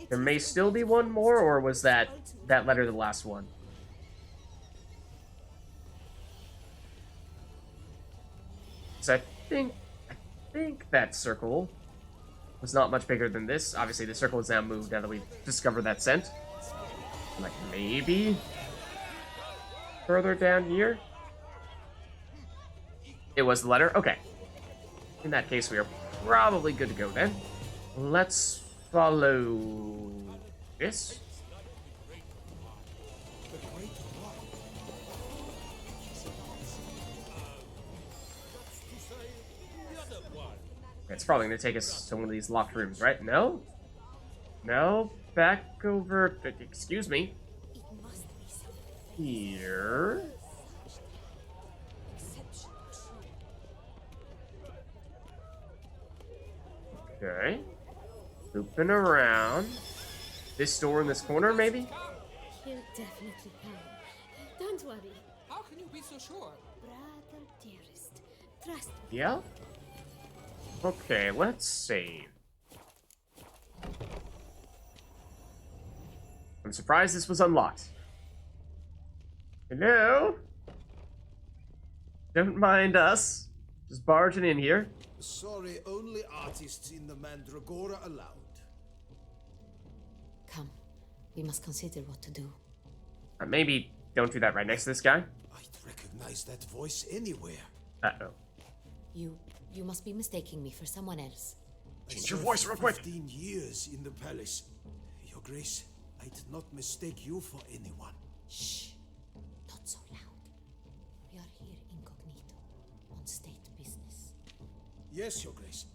There may still be one more, or was that letter the last one? So I think that circle was not much bigger than this. Obviously, the circle is now moved now that we've discovered that scent. Like, maybe further down here? It was the letter? Okay. In that case, we are probably good to go then. Let's follow this. It's probably going to take us to one of these locked rooms, right? No? No? Back over... Excuse me. Here... Okay. Looping around. This door in this corner, maybe? You definitely can. Don't worry. How can you be so sure? Brother dearest, trust me. Yeah? Okay, let's see. I'm surprised this was unlocked. Hello? Don't mind us. Just barging in here. Sorry, only artists in the Mandragora allowed. Come, we must consider what to do. Maybe don't do that right next to this guy. I'd recognize that voice anywhere. Uh-oh. You must be mistaking me for someone else. Change your voice real quick. 15 years in the palace. Your Grace, I'd not mistake you for anyone. Shh, not so loud. We are here incognito, on state business. Yes, Your Grace.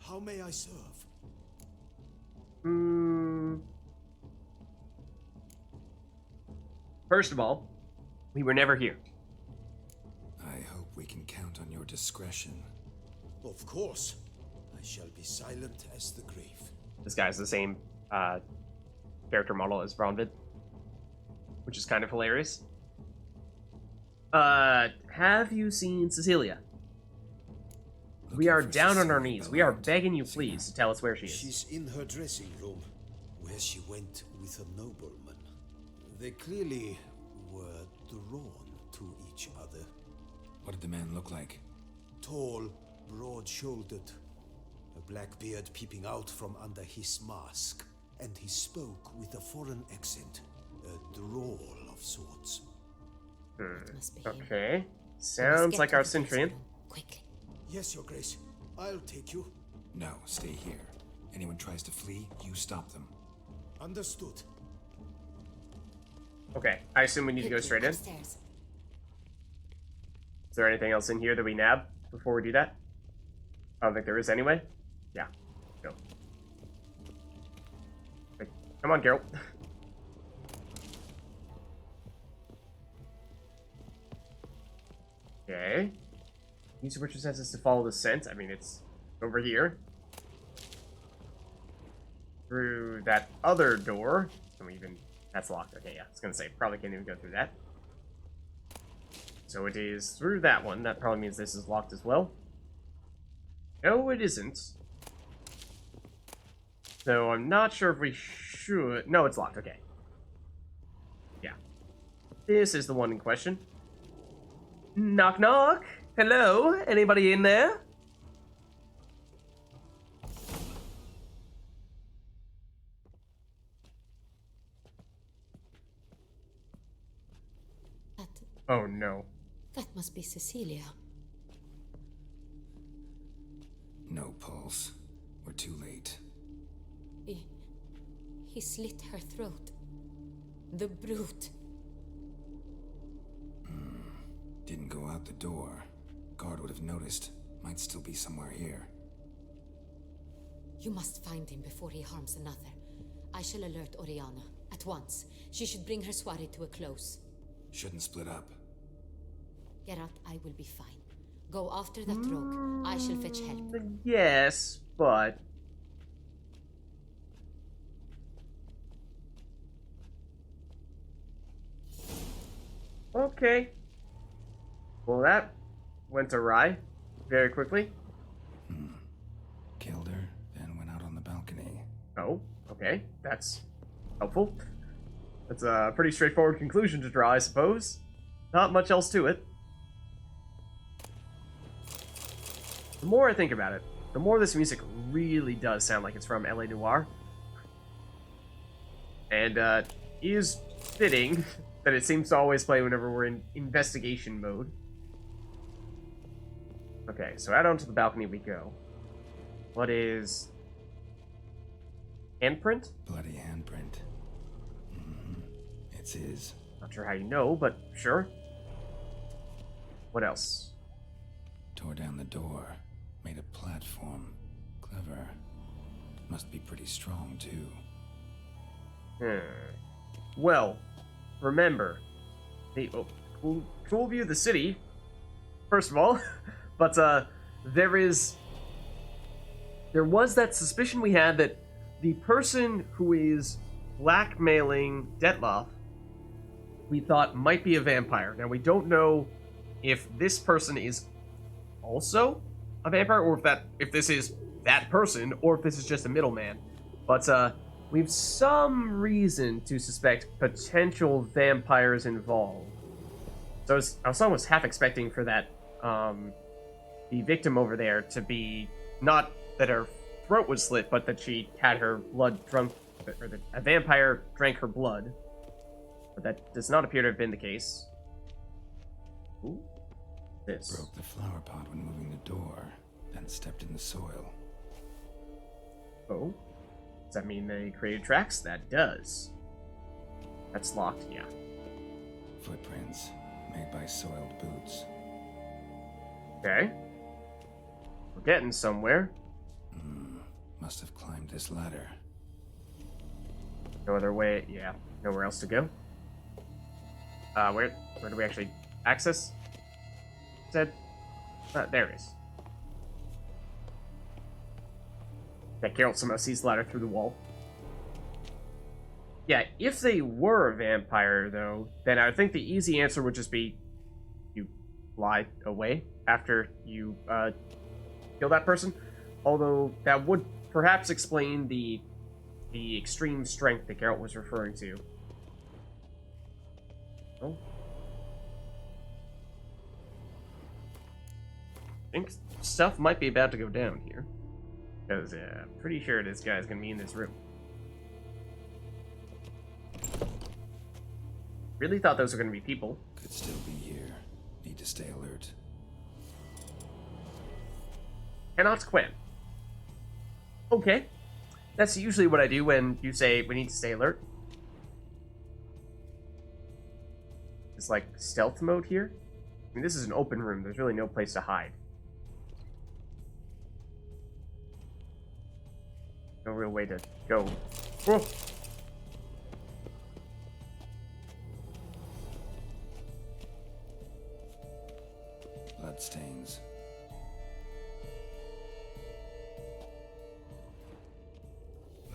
How may I serve? First of all, we were never here. I hope we can count on your discretion. Of course. I shall be silent as the grave. This guy's the same character model as Ronvid, which is kind of hilarious. Have you seen Cecilia? We are down on our knees. We are begging you, please, to tell us where she is. She's in her dressing room, where she went with a nobleman. They clearly were drawn to each other. What did the man look like? Tall, broad-shouldered, a black beard peeping out from under his mask, and he spoke with a foreign accent, a drawl of sorts. It must be him. Okay. We must Sounds get like to our the dressing Centurion. room, quickly. Yes, Your Grace. I'll take you. No, stay here. Anyone tries to flee, you stop them. Understood. Okay, I assume we need to go straight in. Is Upstairs. there anything else in here that we nab before we do that? I don't think there is anyway. Yeah. Go. Okay, come on, Geralt. Okay. Use your witcher senses to follow the scent. I mean, it's over here. Through that other door. Can we even... That's locked. Okay, yeah. I was gonna say, probably can't even go through that. So it is through that one. That probably means this is locked as well. No, it isn't. So I'm not sure if we should... No, it's locked. Okay. Yeah. This is the one in question. Knock, knock. Hello? Anybody in there? Oh, no. That must be Cecilia. No pulse. We're too late. He slit her throat. The brute. Didn't go out the door. Guard would have noticed. Might still be somewhere here. You must find him before he harms another. I shall alert Oriana at once. She should bring her soiree to a close. Shouldn't split up. Geralt, I will be fine. Go after that rogue. I shall fetch help. Yes, but... Okay. Well, that went awry very quickly. Killed her, then went out on the balcony. Oh, Okay, that's helpful. That's a pretty straightforward conclusion to draw, I suppose. Not much else to it. The more I think about it, the more this music really does sound like it's from LA Noire. And is fitting that it seems to always play whenever we're in investigation mode. Okay, so out onto the balcony we go. What is... handprint? Bloody handprint. It's his. Not sure how you know, but sure. What else? Tore down the door. Made a platform. Clever. Must be pretty strong, too. Well, remember, the cool view of the city, first of all, but there was that suspicion we had that the person who is blackmailing DETLAFF, we thought might be a vampire. Now, we don't know if this person is also a vampire, or if this is that person, or if this is just a middleman. But we have some reason to suspect potential vampires involved. So I was almost half expecting for that the victim over there to be not that her throat was slit, but that she had her blood drunk, or that a vampire drank her blood. But that does not appear to have been the case. Ooh. This. Broke the flower pot when moving the door, then stepped in the soil. Oh. Does that mean they created tracks? That does. That's locked, yeah. Footprints, made by soiled boots. Okay. We're getting somewhere. Must have climbed this ladder. No other way, yeah. Nowhere else to go. Where do we actually access? Said? There it is. Yeah, Carol somehow sees the ladder through the wall. Yeah, if they were a vampire, though, then I think the easy answer would just be you fly away after you kill that person. Although that would perhaps explain the extreme strength that Geralt was referring to. Oh. I think stuff might be about to go down here. Because I'm pretty sure this guy's gonna be in this room. Really thought those were gonna be people. Could still be here. Need to stay alert. Cannot quit. Okay. That's usually what I do when you say we need to stay alert. It's like stealth mode here. I mean, this is an open room. There's really no place to hide. No real way to go. Whoa. Bloodstains.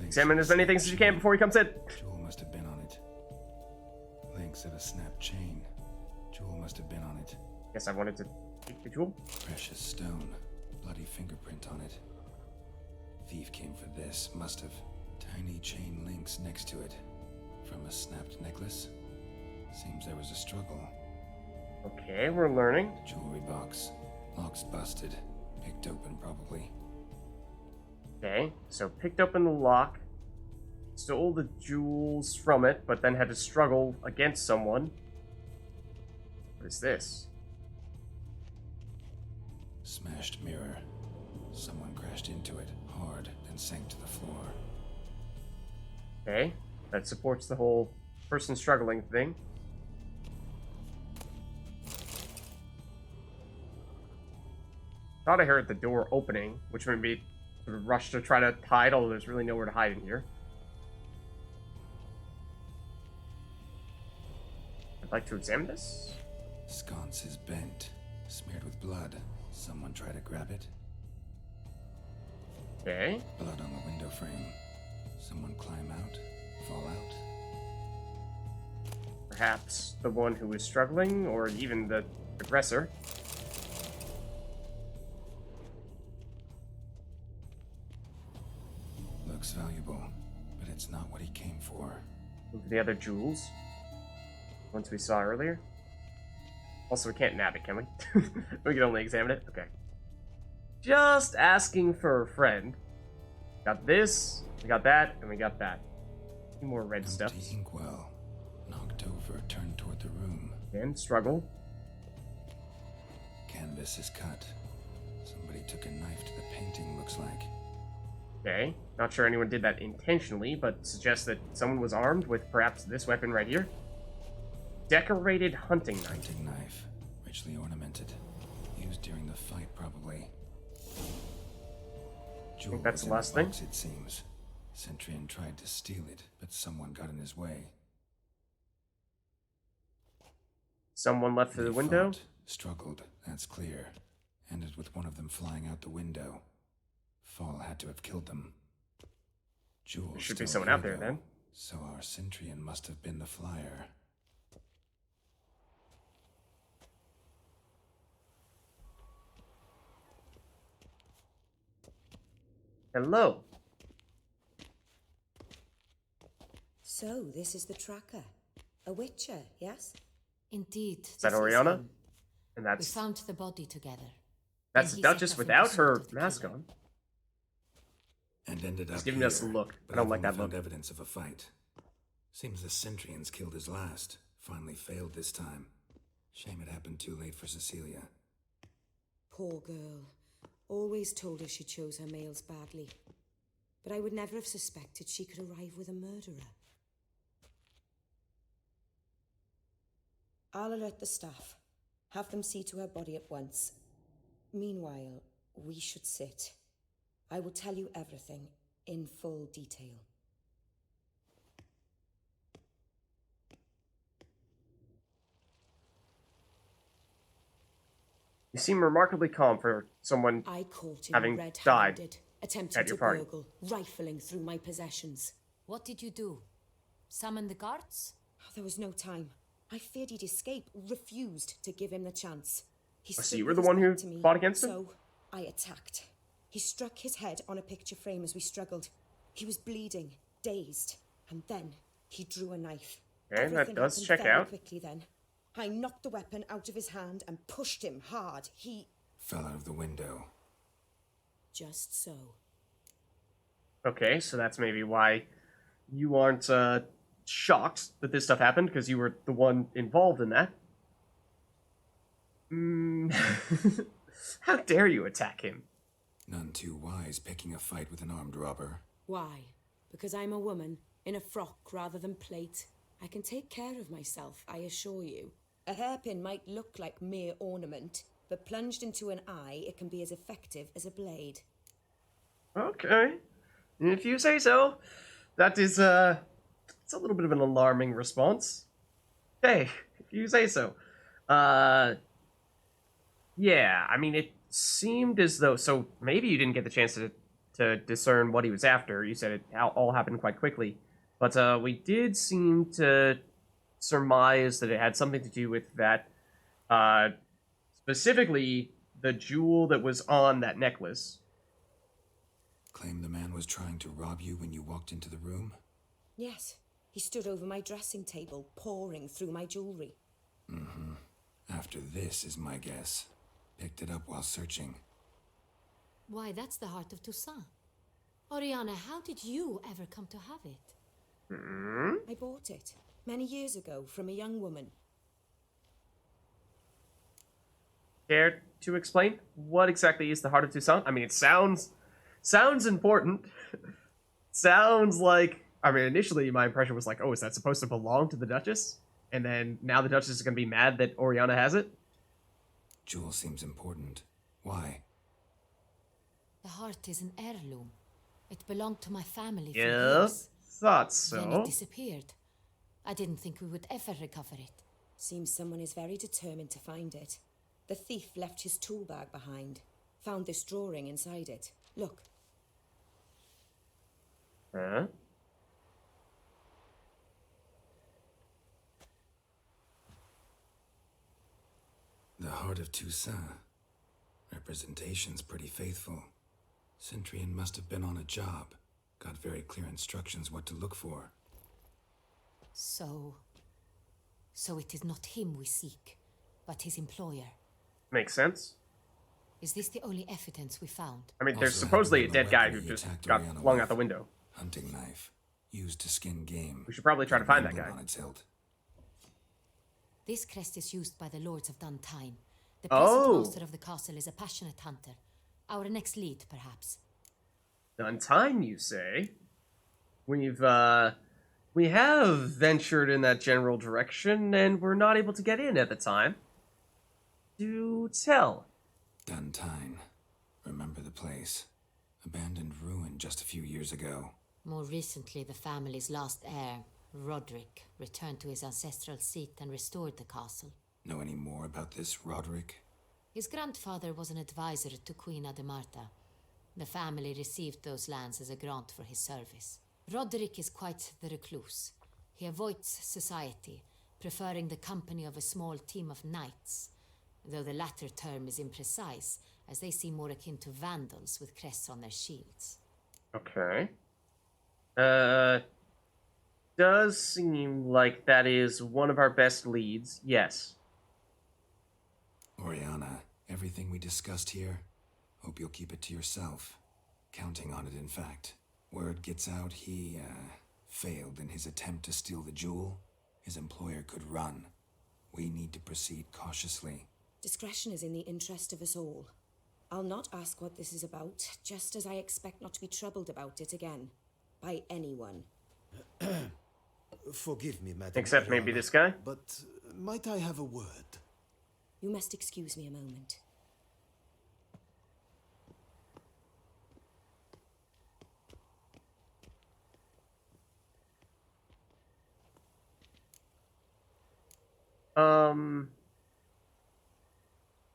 Examine as many things as you can before he comes in. Jewel must have been on it. Links of a snapped chain. Jewel must have been on it. Guess I wanted to take the jewel. Precious stone. Bloody fingerprint on it. Thief came for this. Must have. Tiny chain links next to it. From a snapped necklace. Seems there was a struggle. Okay, we're learning. Jewelry box. Lock's busted. Picked open, probably. Okay, so picked open the lock, stole the jewels from it, but then had to struggle against someone. What is this? Smashed mirror. Someone crashed into it hard, then sank to the floor. Okay, that supports the whole person struggling thing. Thought I heard the door opening, which made me sort of rush to try to hide, although there's really nowhere to hide in here. I'd like to examine this. Sconce is bent, smeared with blood. Someone try to grab it. Okay. Blood on the window frame. Someone climb out, fall out. Perhaps the one who was struggling, or even the aggressor. Looks valuable. but it's not what he came for. Move to the other jewels. Ones we saw earlier. Also, we can't nab it, can we? We can only examine it? Okay. Just asking for a friend. Got this, we got that, and we got that. Two more red stuff. Empty inkwell. Knocked over, turned toward the room. And struggle. Canvas is cut. Somebody took a knife to the painting, looks like. Okay. Not sure anyone did that intentionally, but suggests that someone was armed with perhaps this weapon right here. Decorated hunting knife. Hunting knife. Richly ornamented. Used during the fight, probably. I think that's the last thing. It seems. Centurion tried to steal it, but someone got in his way. Someone left through the They window. fought, struggled, that's clear. Ended with one of them flying out the window. Fall had to have killed them. Jewel There should be still someone out here, there though. then. So our Centurion must have been the flyer. Hello. So, this is the tracker. A witcher, yes? Indeed. Is that Oriana? And We that's found the body together. that's Then the he set Duchess off in without pursuit her of the mask killer. on. And ended up He's giving here, us a look. I but don't I've like that only found look. evidence of a fight. Seems the Centurions killed his last. Finally failed this time. Shame it happened too late for Cecilia. Poor girl. Always told her she chose her males badly. But I would never have suspected she could arrive with a murderer. I'll alert the staff. Have them see to her body at once. Meanwhile, we should sit. I will tell you everything in full detail. You seem remarkably calm for someone I caught him having red-handed, attempting at your to party. burgle, rifling through my possessions. What did you do? Summon the guards? There was no time. I feared he'd escape, refused to give him the chance. He so stood you were with the his one who back to me, fought against him? So I attacked. He struck his head on a picture frame as we struggled. He was bleeding, dazed, and then he drew a knife. Okay, that Everything does happened check very out. quickly then. I knocked the weapon out of his hand and pushed him hard. He... Fell out of the window. Just so. Okay, so that's maybe why you aren't shocked that this stuff happened, because you were the one involved in that. How dare you attack him? None too wise picking a fight with an armed robber. Why? Because I'm a woman, in a frock rather than plate. I can take care of myself, I assure you. A hairpin might look like mere ornament, but plunged into an eye, it can be as effective as a blade. Okay, if you say so. That is, it's a little bit of an alarming response. Hey, if you say so. Yeah, I mean, it seemed as though, so maybe you didn't get the chance to discern what he was after. You said it all happened quite quickly. But we did seem to surmise that it had something to do with that, specifically the jewel that was on that necklace. Claim the man was trying to rob you when you walked into the room? Yes, he stood over my dressing table, pouring through my jewelry. Mm-hmm. After this is my guess. Picked it up while searching. Why, that's the heart of Toussaint. Oriana, how did you ever come to have it? I bought it many years ago from a young woman. Care to explain what exactly is the heart of Toussaint? I mean, it sounds important. Sounds like, I mean, initially my impression was like, oh, is that supposed to belong to the Duchess? And then now the Duchess is going to be mad that Oriana has it? Jewel seems important. Why? The heart is an heirloom. It belonged to my family for Yeah, years. thought Then it so. disappeared. I didn't think we would ever recover it. Seems someone is very determined to find it. The thief left his tool bag behind. Found this drawing inside it. Look. Huh? The heart of Toussaint. Representation's pretty faithful. Centurion must have been on a job. Got very clear instructions what to look for. So it is not him we seek, but his employer. Makes sense. Is this the only evidence we found? I mean, there's Also supposedly a happened on dead the guy weapon who he just attacked got Oriana flung with. out the window. Hunting knife. Used to skin game. We should probably try to find that Emblem guy. on its hilt. This crest is used by the Lords of Duntine. The present master of the castle is a passionate hunter. Our next lead, perhaps. Duntine, you say? We have ventured in that general direction, and we're not able to get in at the time. Do tell. Duntine. Remember the place. Abandoned ruin just a few years ago. More recently, the family's last heir, Roderick, returned to his ancestral seat and restored the castle. Know any more about this, Roderick? His grandfather was an advisor to Queen Ademarta. The family received those lands as a grant for his service. Roderick is quite the recluse. He avoids society, preferring the company of a small team of knights, though the latter term is imprecise, as they seem more akin to vandals with crests on their shields. Okay. Does seem like that is one of our best leads, yes. Oriana, everything we discussed here, hope you'll keep it to yourself. Counting on it, in fact. Word gets out he, failed in his attempt to steal the jewel. His employer could run. We need to proceed cautiously. Discretion is in the interest of us all. I'll not ask what this is about, just as I expect not to be troubled about it again. By anyone. Forgive me, Madam. Except maybe Oriana, this guy? But might I have a word? You must excuse me a moment.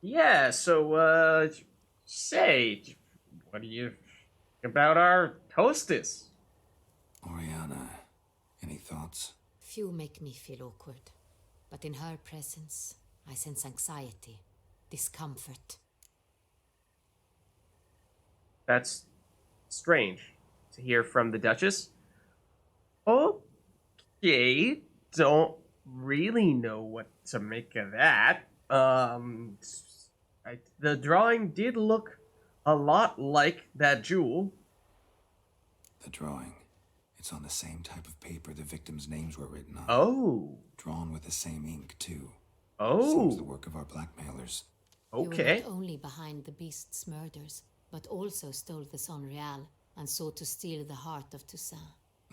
Yeah, so, say, what do you think about our hostess? Oriana, any thoughts? Few make me feel awkward, but in her presence, I sense anxiety, discomfort. That's strange to hear from the Duchess. Okay, don't really know what to make of that. The drawing did look a lot like that jewel. The drawing. It's on the same type of paper the victims' names were written on. Oh. Drawn with the same ink, too. Oh. Seems the work of our blackmailers. You were Okay. not only behind the beast's murders, but also stole the Son Real and sought to steal the heart of Toussaint.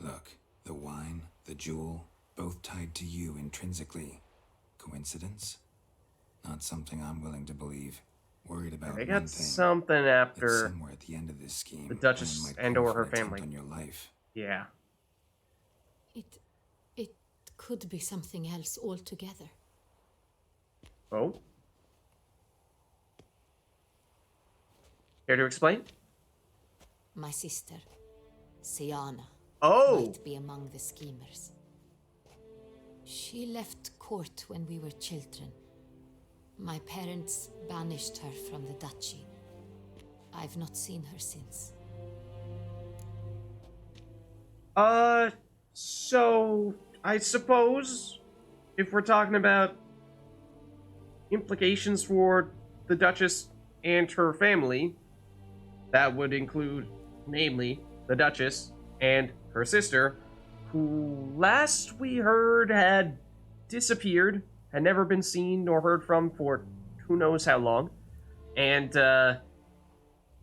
Look, the wine, the jewel, both tied to you intrinsically. Coincidence? Not something I'm willing to believe. Worried about They one got thing. something That after. somewhere at the end of this scheme, the Duchess Anne might and call or for her an attempt family. on your life. Yeah. It could be something else altogether. Oh. Care to explain? My sister, Siana, Oh. might be among the schemers. She left court when we were children. My parents banished her from the duchy. I've not seen her since. So I suppose if we're talking about implications for the Duchess and her family, that would include, namely, the Duchess and her sister, who last we heard had disappeared, had never been seen nor heard from for who knows how long. And,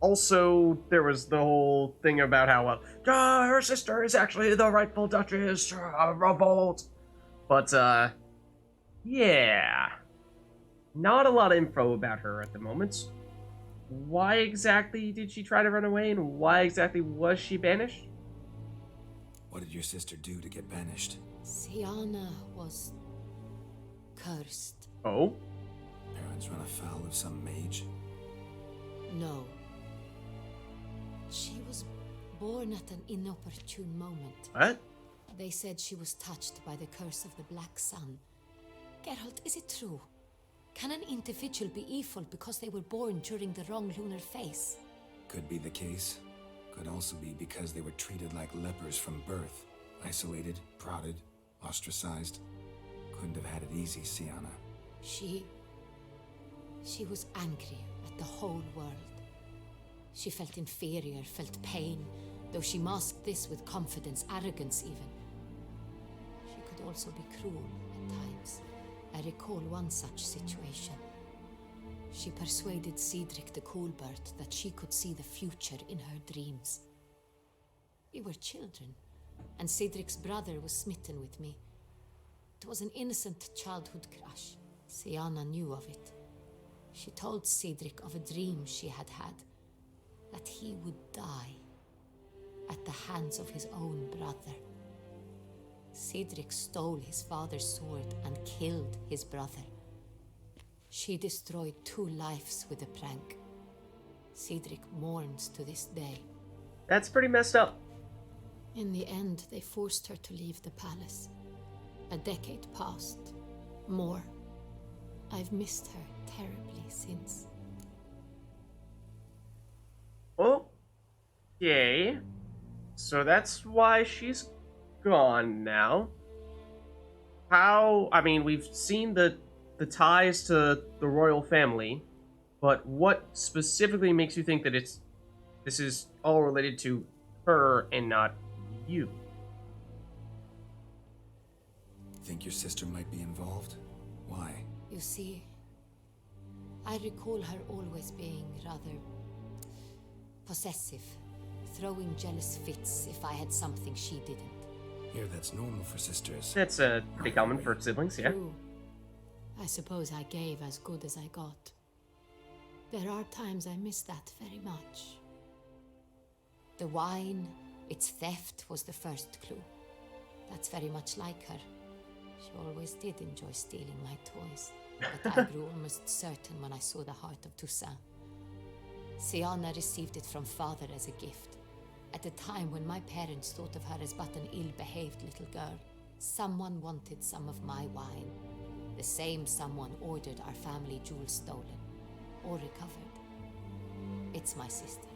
also, there was the whole thing about how, her sister is actually the rightful Duchess, revolt. But, yeah. Not a lot of info about her at the moment. Why exactly did she try to run away, and why exactly was she banished? What did your sister do to get banished? Siana was cursed. Oh? Parents run afoul of some mage? No. She was born at an inopportune moment. What? They said she was touched by the curse of the Black Sun. Geralt, is it true? Can an individual be evil because they were born during the wrong lunar phase? Could be the case. Could also be because they were treated like lepers from birth. Isolated, prodded, ostracized. Couldn't have had it easy, Sienna. She was angry at the whole world. She felt inferior, felt pain, though she masked this with confidence, arrogance even. She could also be cruel at times. I recall one such situation. She persuaded Cedric the Coolbird that she could see the future in her dreams. We were children, and Cedric's brother was smitten with me. It was an innocent childhood crush. Sienna knew of it. She told Cedric of a dream she had had, that he would die at the hands of his own brother. Cedric stole his father's sword and killed his brother. She destroyed 2 lives with a prank. Cedric mourns to this day. That's pretty messed up. In the end, they forced her to leave the palace. A decade passed. More. I've missed her terribly since. Okay. So that's why she's gone now. I mean, we've seen the ties to the royal family, but what specifically makes you think that this is all related to her and not you? Think your sister might be involved? Why? You see, I recall her always being rather possessive, throwing jealous fits if I had something she didn't. Here, that's normal for sisters. That's pretty common for siblings, yeah. True. I suppose I gave as good as I got. There are times I miss that very much. The wine, its theft was the first clue. That's very much like her. She always did enjoy stealing my toys, but I grew almost certain when I saw the heart of Toussaint. Sienna received it from father as a gift. At a time when my parents thought of her as but an ill-behaved little girl, someone wanted some of my wine. The same someone ordered our family jewels stolen, or recovered. It's my sister.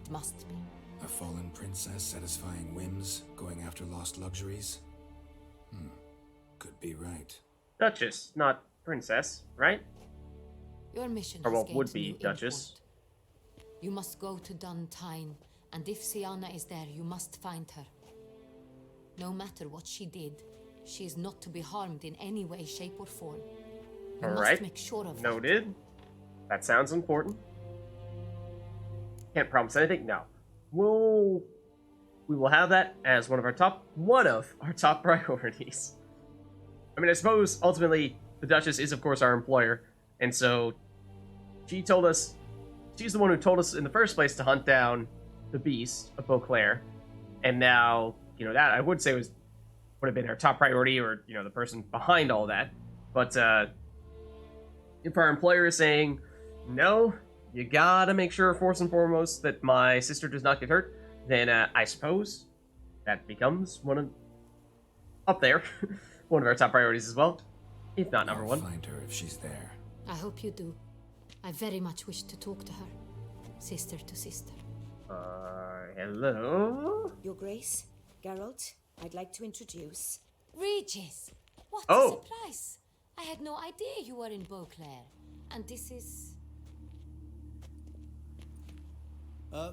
It must be. A fallen princess satisfying whims, going after lost luxuries? Could be right. Duchess, not princess, right? Your mission Or has well, gained would be new Duchess. import. You must go to Duntine, and if Sienna is there, you must find her. No matter what she did, she is not to be harmed in any way, shape, or form. You must Alright, make sure of that. noted. That sounds important. Can't promise anything, no. We will have that as one of our top priorities. I mean, I suppose, ultimately, the Duchess is, of course, our employer, and so she's the one who told us in the first place to hunt down the beast of Beauclair, and now, that I would say would have been our top priority, or, the person behind all that, but, if our employer is saying, no, you gotta make sure, first and foremost, that my sister does not get hurt, then, I suppose that becomes up there, one of our top priorities as well, if not number one. I'll find her if she's there. I hope you do. I very much wish to talk to her. Sister to sister. Hello? Your Grace, Geralt, I'd like to introduce... Regis! What Oh. a surprise! I had no idea you were in Beauclair. And this is...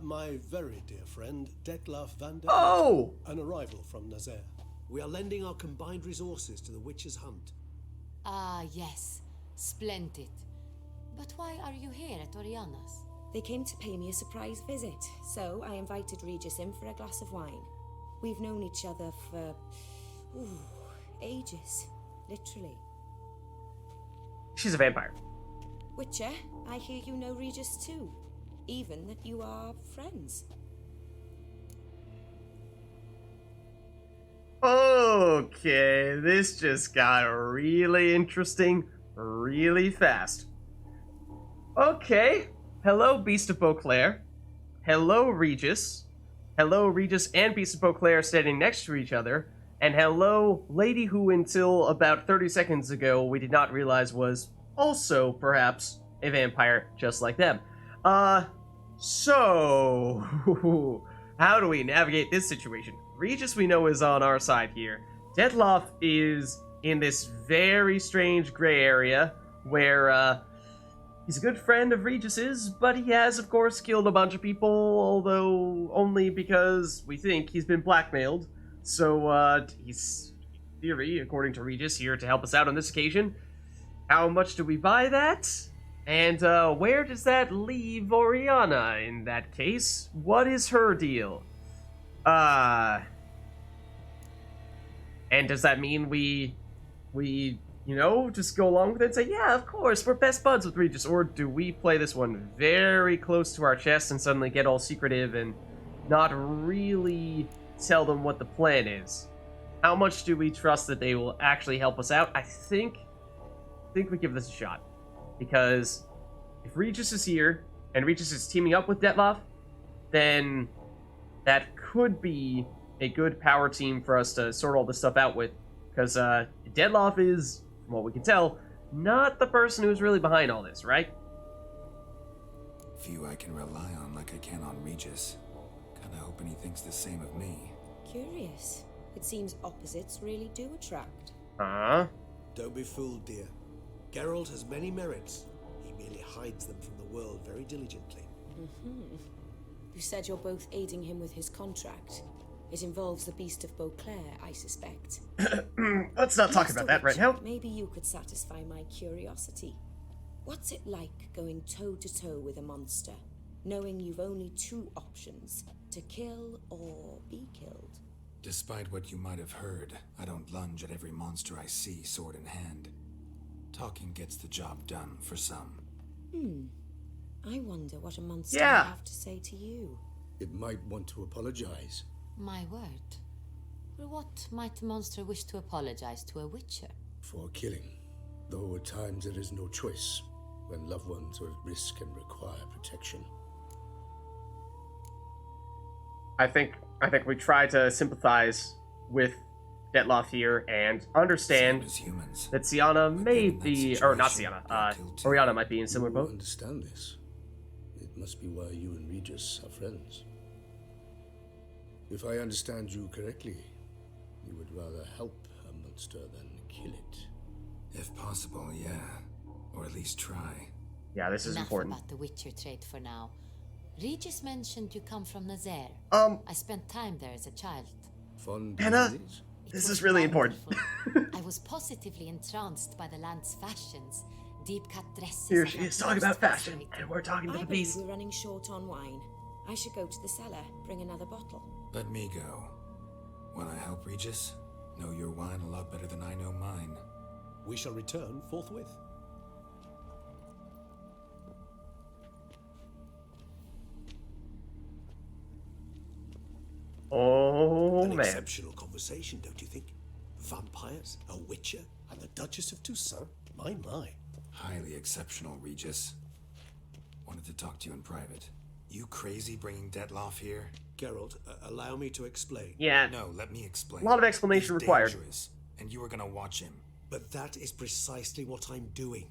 My very dear friend, DETLAFF van der Oh! an arrival from Nazaire. We are lending our combined resources to the Witch's Hunt. Ah, yes. Splendid. But why are you here at Oriana's? They came to pay me a surprise visit, so I invited Regis in for a glass of wine. We've known each other for... ages. Literally. She's a vampire. Witcher, I hear you know Regis too. Even that you are friends. Okay, this just got really interesting really fast. Okay, hello Beast of Beauclair. Hello Regis. Hello Regis and Beast of Beauclair standing next to each other. And hello lady who until about 30 seconds ago we did not realize was also perhaps a vampire just like them. So, how do we navigate this situation? Regis, we know, is on our side here. DETLAFF is in this very strange gray area where he's a good friend of Regis's, but he has, of course, killed a bunch of people, although only because we think he's been blackmailed. So, he's, in theory, according to Regis, here to help us out on this occasion. How much do we buy that? And, where does that leave Oriana in that case? What is her deal? And does that mean we, you know, just go along with it and say, yeah, of course, we're best buds with Regis? Or do we play this one very close to our chest and suddenly get all secretive and not really tell them what the plan is? How much do we trust that they will actually help us out? I think we give this a shot. Because if Regis is here, and Regis is teaming up with DETLAFF, then that could be a good power team for us to sort all this stuff out with. Because DETLAFF is, from what we can tell, not the person who's really behind all this, right? Few I can rely on like I can on Regis. Kinda hoping he thinks the same of me. Curious. It seems opposites really do attract. Don't be fooled, dear. Geralt has many merits. He merely hides them from the world very diligently. You said you're both aiding him with his contract. It involves the Beast of Beauclair, I suspect. Let's not talk about that right now. Maybe you could satisfy my curiosity. What's it like going toe-to-toe with a monster, knowing you've only two options, to kill or be killed? Despite what you might have heard, I don't lunge at every monster I see sword in hand. Talking gets the job done for some. I wonder what a monster Yeah. would have to say to you. It might want to apologize. My word. For what might a monster wish to apologize to a witcher? For killing. Though at times there is no choice when loved ones are at risk and require protection. I think we try to sympathize with DETLAFF here and understand Same as humans. that Sienna may But in that be, or not situation, Sienna, they're killed too. Oriana might be in similar You boat. understand this. It must be why you and Regis are friends. If I understand you correctly, you would rather help a monster than kill it. If possible, yeah. Or at least try. Yeah, this is Enough important. about the witcher trait for now. Regis mentioned you come from Nazaire. I spent time there as a child. Fond Anna? memories? It This was is really important. wonderful. I was positively entranced by the land's fashions. Deep-cut dresses. Here that she had is talking most about fashion, fascinating. and we're talking to I the believe beast. we're running short on wine. I should go to the cellar, bring another bottle. Let me go. When I help Regis, know your wine a lot better than I know mine. We shall return forthwith. Oh, An man. exceptional conversation, don't you think? Vampires, a witcher, and the Duchess of Toussaint. My. Highly exceptional, Regis. Wanted to talk to you in private. You crazy bringing DETLAFF here? Geralt, allow me to explain. Yeah, No, let me explain. a lot of explanation He's required. dangerous, and you were gonna watch him. But that is precisely what I'm doing.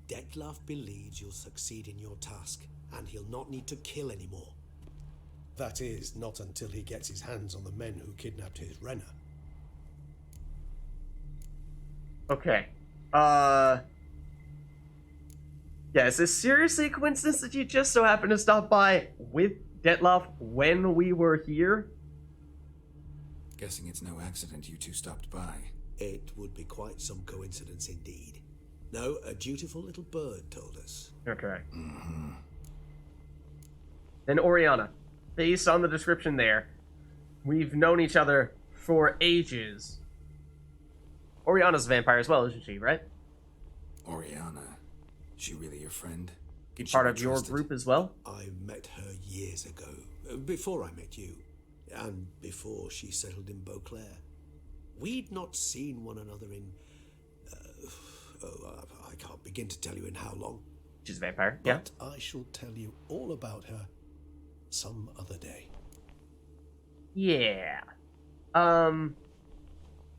DETLAFF believes you'll succeed in your task, and he'll not need to kill anymore. That is, not until he gets his hands on the men who kidnapped his Renner. Okay. Yeah, is this seriously a coincidence that you just so happened to stop by with DETLAFF when we were here? Guessing it's no accident you two stopped by. It would be quite some coincidence indeed. No, a dutiful little bird told us. Okay. Then Oriana, based on the description there, we've known each other for ages. Oriana's a vampire as well, isn't she, right? Oriana. She really your friend? Could she Part be of your trusted? group as well? I met her years ago, before I met you, and before she settled in Beauclair. We'd not seen one another in... I can't begin to tell you in how long. She's a vampire, yeah. But I shall tell you all about her some other day. Yeah.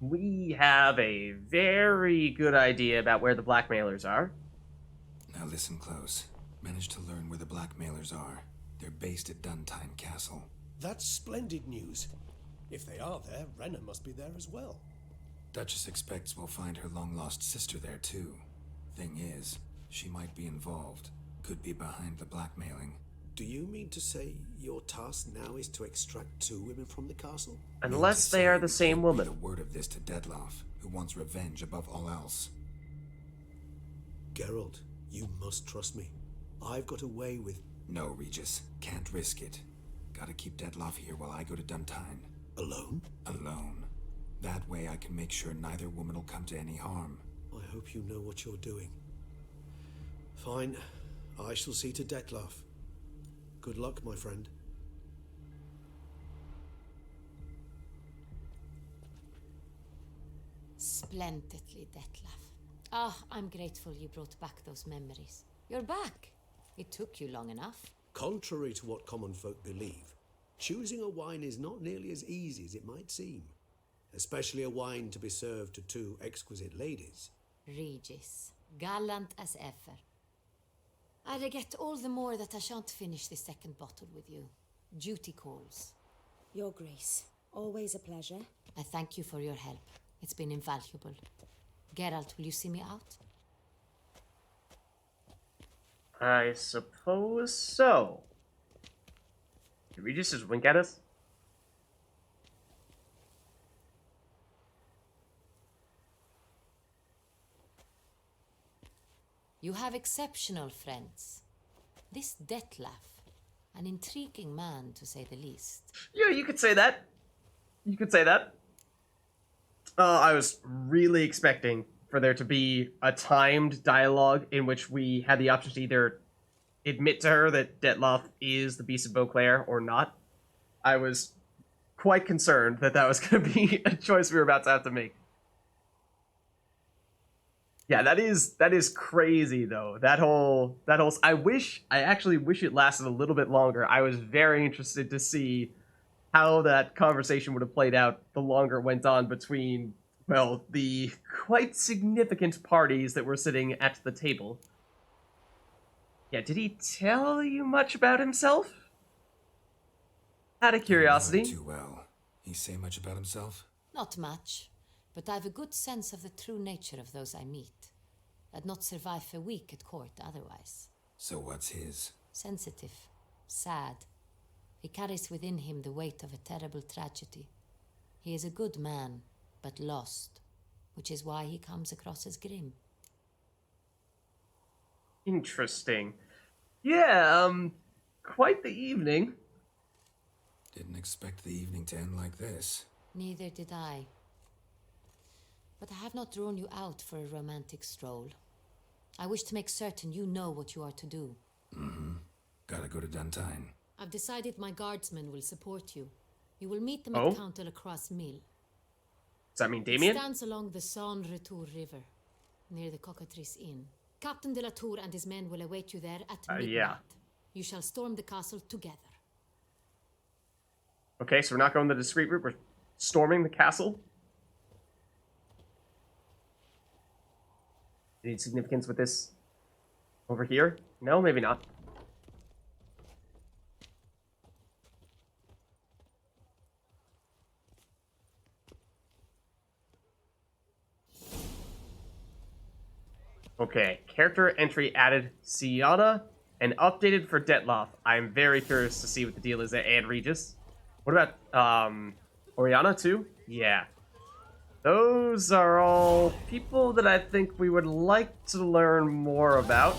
We have a very good idea about where the blackmailers are. Now listen close. Managed to learn where the blackmailers are. They're based at Duntine Castle. That's splendid news. If they are there, Renna must be there as well. Duchess expects we'll find her long-lost sister there, too. Thing is, she might be involved. Could be behind the blackmailing. Do you mean to say your task now is to extract 2 women from the castle? Unless they are the same woman. A word of this to DETLAFF, who wants revenge above all else. Geralt, you must trust me. I've got a way with... No, Regis. Can't risk it. Gotta keep DETLAFF here while I go to Duntine. Alone? Alone. That way I can make sure neither woman will come to any harm. I hope you know what you're doing. Fine. I shall see to DETLAFF. Good luck, my friend. Splendidly, Detlaf. Ah, I'm grateful you brought back those memories. You're back. It took you long enough. Contrary to what common folk believe, choosing a wine is not nearly as easy as it might seem. Especially a wine to be served to 2 exquisite ladies. Regis, gallant as ever. I regret all the more that I shan't finish the second bottle with you. Duty calls. Your Grace, always a pleasure. I thank you for your help. It's been invaluable. Geralt, will you see me out? I suppose so. Did Regis just wink at us? You have exceptional friends. This Detlaf, an intriguing man to say the least. Yeah, you could say that. You could say that. I was really expecting for there to be a timed dialogue in which we had the option to either admit to her that Detlaf is the Beast of Beauclair or not. I was quite concerned that that was going to be a choice we were about to have to make. Yeah, that is crazy though. That whole I actually wish it lasted a little bit longer. I was very interested to see how that conversation would have played out the longer it went on between, well, the quite significant parties that were sitting at the table. Yeah, did he tell you much about himself? Out of curiosity. Too well. He say much about himself? Not much, but I've a good sense of the true nature of those I meet. I'd not survive a week at court otherwise. So what's his? Sensitive, sad. He carries within him the weight of a terrible tragedy. He is a good man, but lost, which is why he comes across as grim. Interesting. Yeah, quite the evening. Didn't expect the evening to end like this. Neither did I. But I have not drawn you out for a romantic stroll. I wish to make certain you know what you are to do. Mm-hmm. Gotta go to Duntine. I've decided my guardsmen will support you. You will meet them Oh? at Count Delacroix' mill. Does that mean It Damien? stands along the Saône Retour River, near the Cockatrice Inn. Captain de la Tour and his men will await you there at midnight. Yeah. You shall storm the castle together. Okay, so we're not going the discreet route. We're storming the castle. Any significance with this over here? No, maybe not. Okay, character entry added Sienna and updated for Detlaf. I'm very curious to see what the deal is and Regis. What about Oriana too? Yeah. Those are all people that I think we would like to learn more about.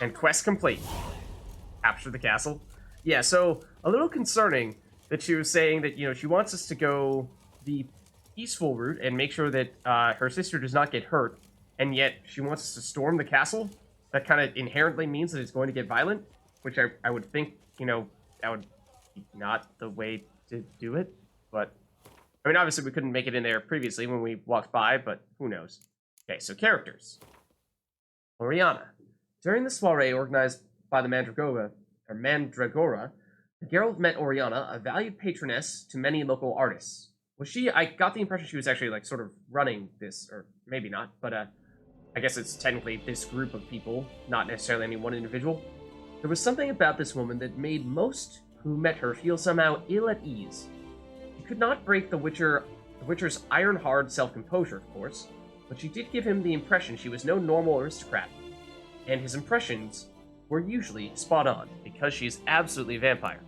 And quest complete. Capture the castle. Yeah, so a little concerning that she was saying that, you know, she wants us to go the peaceful route and make sure that her sister does not get hurt, and yet she wants us to storm the castle. That kind of inherently means that it's going to get violent, which I would think, you know, that would be not the way to do it, but I mean, obviously we couldn't make it in there previously when we walked by, but who knows. Okay, so characters. Oriana. During the soiree organized by the Mandragora, Geralt met Oriana, a valued patroness to many local artists. Was she? I got the impression she was actually, like, sort of running this, or maybe not, but I guess it's technically this group of people, not necessarily any one individual. There was something about this woman that made most who met her feel somehow ill at ease. She could not break the Witcher's iron-hard self-composure, of course, but she did give him the impression she was no normal aristocrat. And his impressions were usually spot on, because she is absolutely a vampire.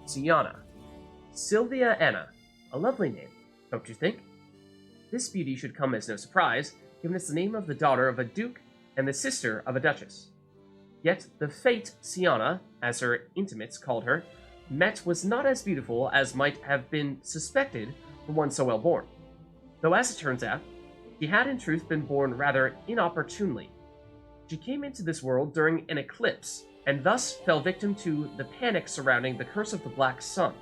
Sienna. Sylvia Anna. A lovely name, don't you think? This beauty should come as no surprise, given it's the name of the daughter of a duke and the sister of a duchess. Yet the fate Sienna, as her intimates called her, met was not as beautiful as might have been suspected for one so well born. Though as it turns out, she had in truth been born rather inopportunely. She came into this world during an eclipse, and thus fell victim to the panic surrounding the Curse of the Black Sun,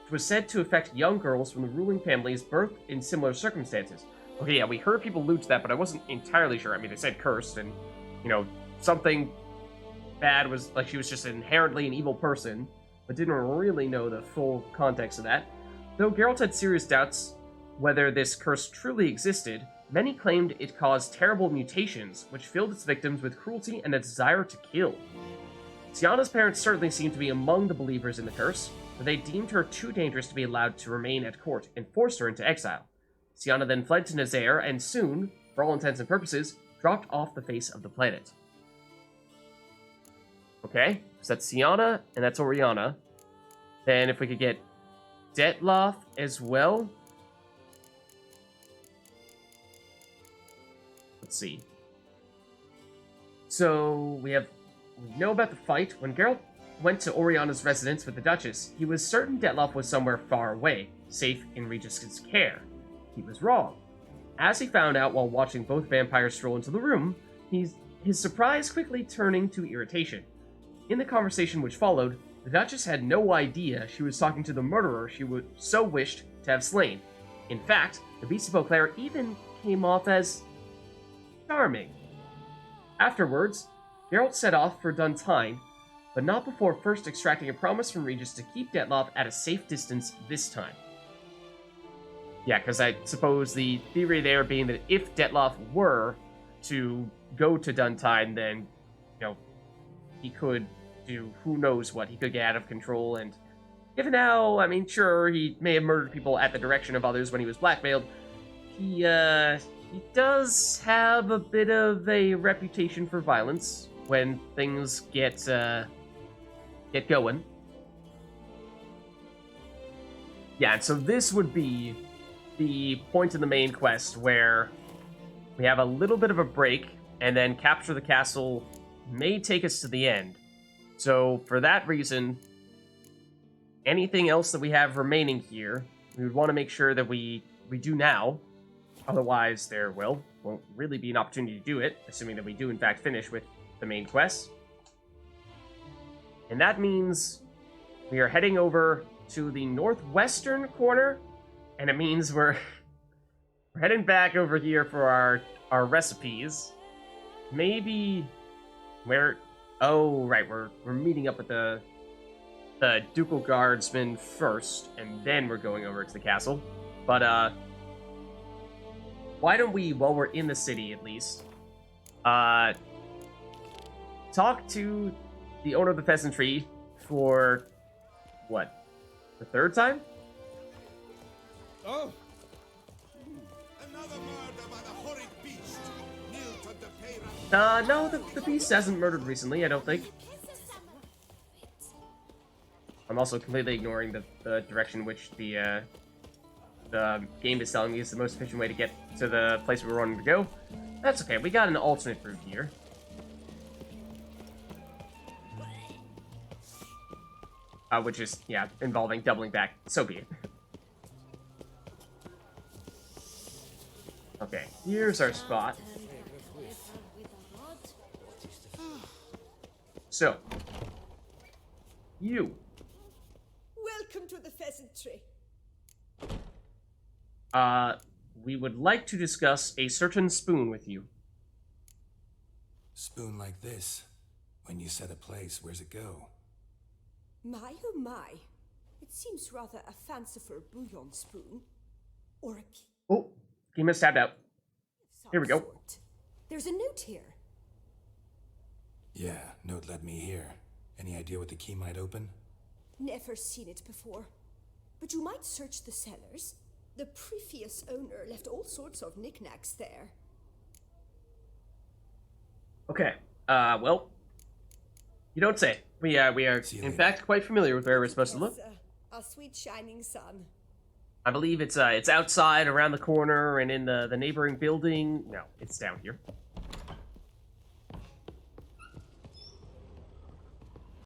which was said to affect young girls from the ruling families birthed in similar circumstances. Okay, yeah, we heard people allude to that, but I wasn't entirely sure. I mean, they said cursed, and, something bad was, like, she was just inherently an evil person, but didn't really know the full context of that. Though Geralt had serious doubts whether this curse truly existed, many claimed it caused terrible mutations, which filled its victims with cruelty and a desire to kill. Sienna's parents certainly seemed to be among the believers in the curse, but they deemed her too dangerous to be allowed to remain at court and forced her into exile. Sienna then fled to Nazaire and soon, for all intents and purposes, dropped off the face of the planet. Okay, so that's Sienna, and that's Oriana. Then if we could get DETLAFF as well. Let's see. So, we know about the fight. When Geralt went to Oriana's residence with the Duchess, he was certain DETLAFF was somewhere far away, safe in Regis' care. He was wrong. As he found out while watching both vampires stroll into the room, his surprise quickly turning to irritation. In the conversation which followed, the Duchess had no idea she was talking to the murderer she would so wished to have slain. In fact, the Beast of Beauclair even came off as charming. Afterwards, Geralt set off for Duntine, but not before first extracting a promise from Regis to keep DETLAFF at a safe distance this time. Yeah, because I suppose the theory there being that if DETLAFF were to go to Duntine, then, he could do who knows what. He could get out of control, and given how, sure, he may have murdered people at the direction of others when he was blackmailed, he does have a bit of a reputation for violence when things get going. Yeah, and so this would be the point in the main quest where we have a little bit of a break, and then capture the castle may take us to the end. So for that reason, anything else that we have remaining here, we would want to make sure that we do now. Otherwise, there won't really be an opportunity to do it, assuming that we do in fact finish with the main quest. And that means we are heading over to the northwestern corner, and it means we're heading back over here for our recipes. Maybe where? Oh, right, we're meeting up with the Ducal Guardsmen first, and then we're going over to the castle. But why don't we, while we're in the city at least, talk to the owner of the peasantry for what? The third time? Oh, Another murder by the horrid beast. Nilton de Peyra. No, the beast hasn't murdered recently, I don't think. I'm also completely ignoring the direction which the game is telling me is the most efficient way to get to the place we're wanting to go. That's okay, we got an alternate route here. Which is, yeah, involving doubling back. So be it. Okay, here's our spot. So, you. Welcome to the pheasantry. We would like to discuss a certain spoon with you. Spoon like this. When you set a place, where's it go? My oh my. It seems rather a fanciful bouillon spoon. Or a key. Oh, game is tabbed out. Here we go. There's a note here. Yeah, note led me here. Any idea what the key might open? Never seen it before. But you might search the cellars. The previous owner left all sorts of knickknacks there. Okay. Well, you don't say. We are in fact quite familiar with where we're supposed to look. Yes, our sweet shining sun. I believe it's outside, around the corner, and in the neighboring building. No, it's down here.